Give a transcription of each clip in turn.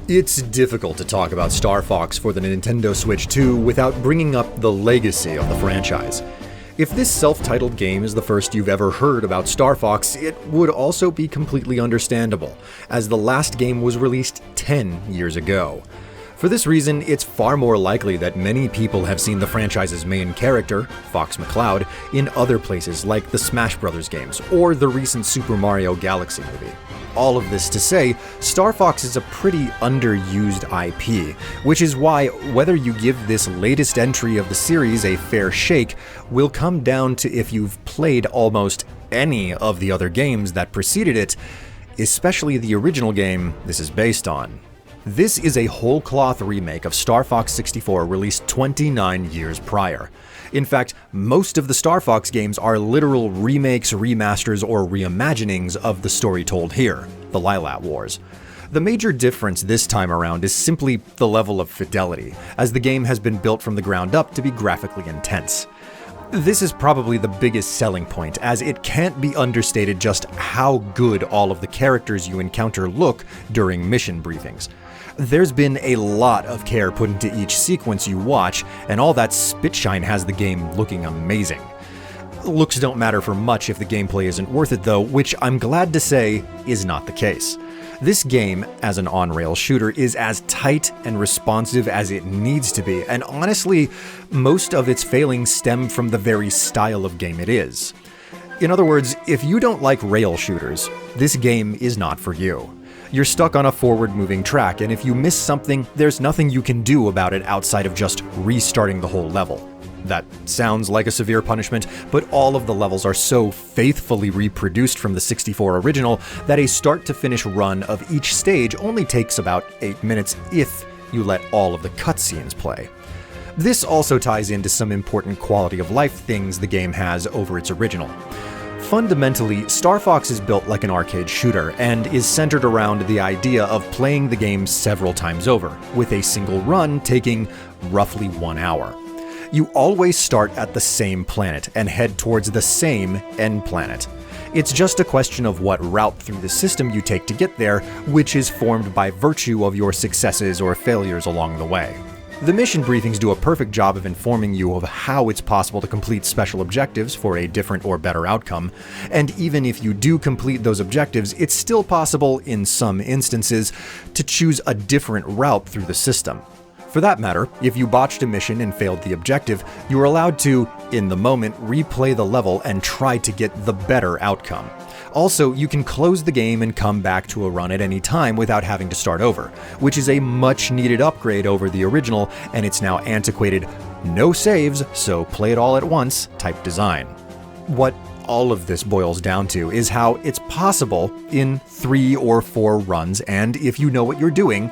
It's difficult to talk about Starfox for the Nintendo Switch 2 without bringing up the legacy of the franchise. If this self-titled game is the first you've ever heard about Starfox, it would also be completely understandable, as the last game was released 10 years ago. For this reason, it's far more likely that many people have seen the franchise's main character, Fox McCloud, in other places like the Smash Bros. Games or the recent Super Mario Galaxy movie. All of this to say, Starfox is a pretty underused IP, which is why whether you give this latest entry of the series a fair shake will come down to if you've played almost any of the other games that preceded it, especially the original game this is based on. This is a whole-cloth remake of Star Fox 64 released 29 years prior. In fact, most of the Star Fox games are literal remakes, remasters, or reimaginings of the story told here, the Lylat Wars. The major difference this time around is simply the level of fidelity, as the game has been built from the ground up to be graphically intense. This is probably the biggest selling point, as it can't be understated just how good all of the characters you encounter look during mission briefings. There's been a lot of care put into each sequence you watch, and all that spitshine has the game looking amazing. Looks don't matter for much if the gameplay isn't worth it though, which I'm glad to say is not the case. This game, as an on-rail shooter, is as tight and responsive as it needs to be, and honestly, most of its failings stem from the very style of game it is. In other words, if you don't like rail shooters, this game is not for you. You're stuck on a forward-moving track, and if you miss something, there's nothing you can do about it outside of just restarting the whole level. That sounds like a severe punishment, but all of the levels are so faithfully reproduced from the 64 original that a start-to-finish run of each stage only takes about 8 minutes if you let all of the cutscenes play. This also ties into some important quality-of-life things the game has over its original. Fundamentally, Star Fox is built like an arcade shooter and is centered around the idea of playing the game several times over, with a single run taking roughly 1 hour. You always start at the same planet and head towards the same end planet. It's just a question of what route through the system you take to get there, which is formed by virtue of your successes or failures along the way. The mission briefings do a perfect job of informing you of how it's possible to complete special objectives for a different or better outcome, and even if you do complete those objectives, it's still possible, in some instances, to choose a different route through the system. For that matter, if you botched a mission and failed the objective, you are allowed to, in the moment, replay the level and try to get the better outcome. Also, you can close the game and come back to a run at any time without having to start over, which is a much needed upgrade over the original, and it's now antiquated, no saves, so play it all at once type design. What all of this boils down to is how it's possible in 3 or 4 runs, and if you know what you're doing,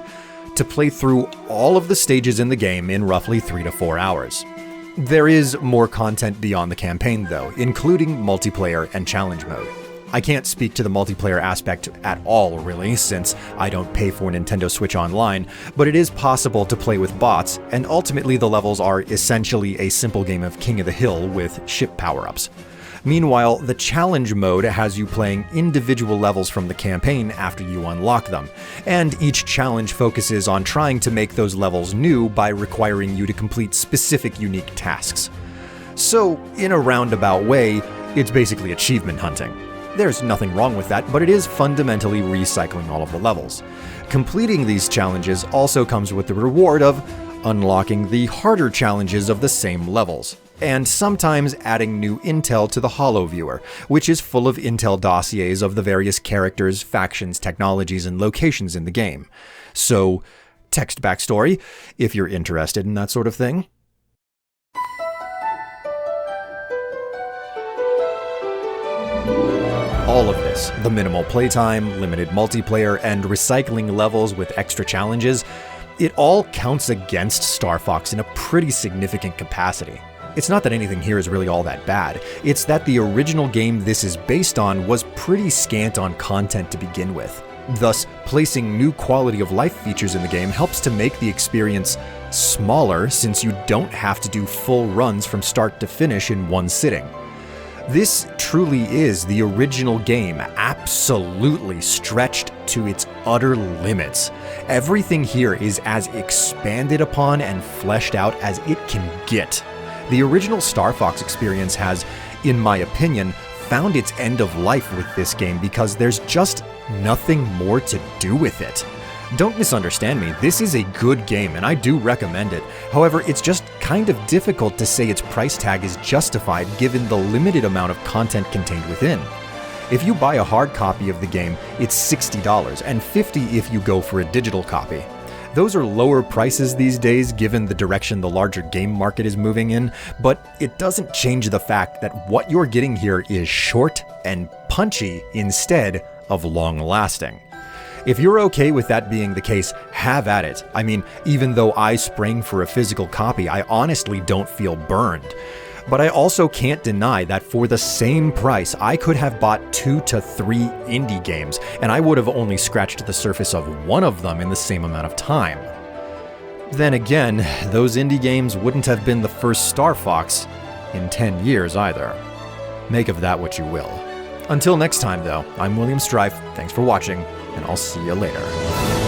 to play through all of the stages in the game in roughly 3 to 4 hours. There is more content beyond the campaign though, including multiplayer and challenge mode. I can't speak to the multiplayer aspect at all, really, since I don't pay for Nintendo Switch Online, but it is possible to play with bots, and ultimately the levels are essentially a simple game of King of the Hill with ship power-ups. Meanwhile, the challenge mode has you playing individual levels from the campaign after you unlock them, and each challenge focuses on trying to make those levels new by requiring you to complete specific unique tasks. So, in a roundabout way, it's basically achievement hunting. There's nothing wrong with that, but it is fundamentally recycling all of the levels. Completing these challenges also comes with the reward of unlocking the harder challenges of the same levels, and sometimes adding new intel to the Holo Viewer, which is full of intel dossiers of the various characters, factions, technologies, and locations in the game. So, text backstory, if you're interested in that sort of thing. All of this, the minimal playtime, limited multiplayer, and recycling levels with extra challenges, it all counts against Star Fox in a pretty significant capacity. It's not that anything here is really all that bad, it's that the original game this is based on was pretty scant on content to begin with. Thus, placing new quality of life features in the game helps to make the experience smaller since you don't have to do full runs from start to finish in one sitting. This truly is the original game, absolutely stretched to its utter limits. Everything here is as expanded upon and fleshed out as it can get. The original Starfox experience has, in my opinion, found its end of life with this game because there's just nothing more to do with it. Don't misunderstand me, this is a good game and I do recommend it. However, it's just kind of difficult to say its price tag is justified given the limited amount of content contained within. If you buy a hard copy of the game, it's $60 and $50 if you go for a digital copy. Those are lower prices these days given the direction the larger game market is moving in, but it doesn't change the fact that what you're getting here is short and punchy instead of long-lasting. If you're okay with that being the case, have at it. I mean, even though I sprang for a physical copy, I honestly don't feel burned. But I also can't deny that for the same price, I could have bought 2 to 3 indie games, and I would have only scratched the surface of one of them in the same amount of time. Then again, those indie games wouldn't have been the first Star Fox in 10 years either. Make of that what you will. Until next time, though, I'm William Strife, thanks for watching, and I'll see you later.